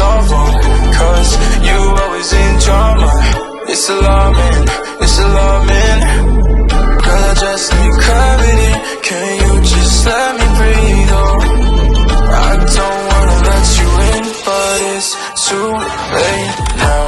solve them, cause you always in drama. It's alarming, it's alarming. Girl, I just need clarity. Can you just let me breathe? Oh, I don't wanna let you in, but it's too late now.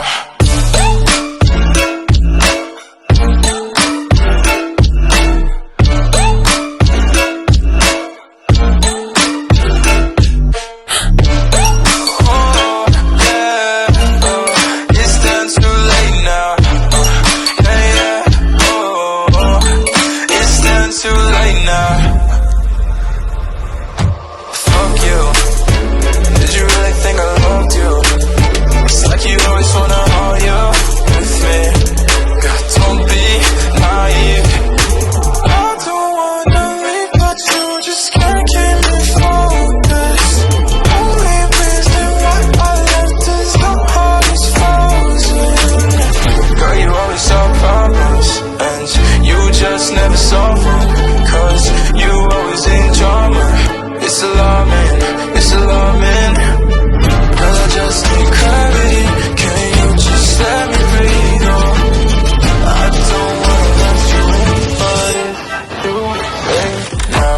Never solve them, cause you always in drama. It's alarming, it's alarming. Girl, I just need clarity. Can you just let me breathe? Oh, I don't wanna let you in, but it's too late now.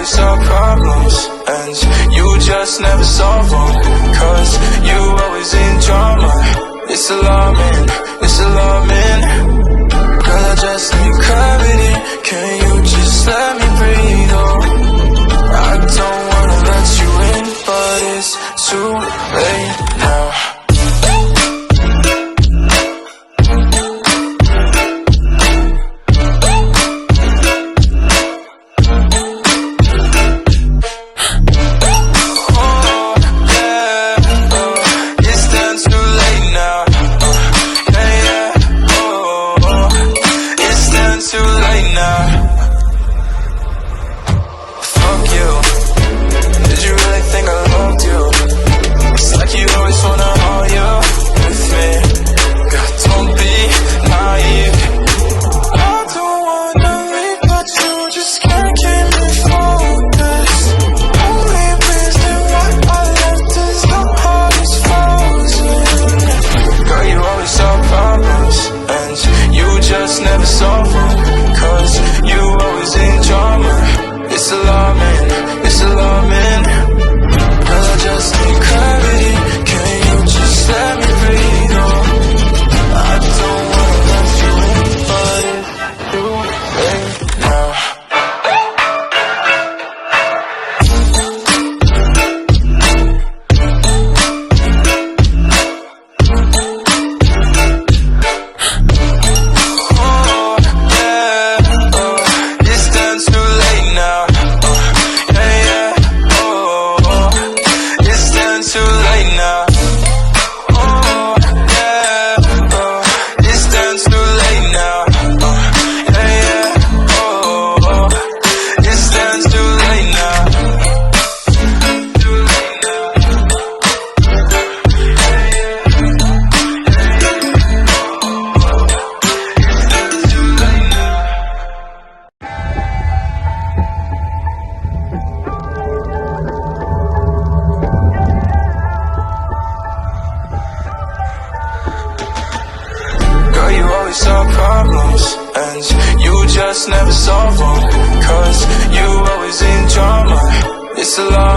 Solve problems, and you just never solve them, cause you always in drama. It's alarming, it's alarming. Girl, I just need clarity. Can you just let me breathe? Oh, I don't wanna let you in, but it's too late now. Never solve them, cause you always in drama. It's alarming, it's alarming. Girl, I just need clarity. Can you just let me breathe? Oh, I don't wanna let you in, but it's too late now. Solve problems, and you just never solve them, cause you always in drama. It's a lot.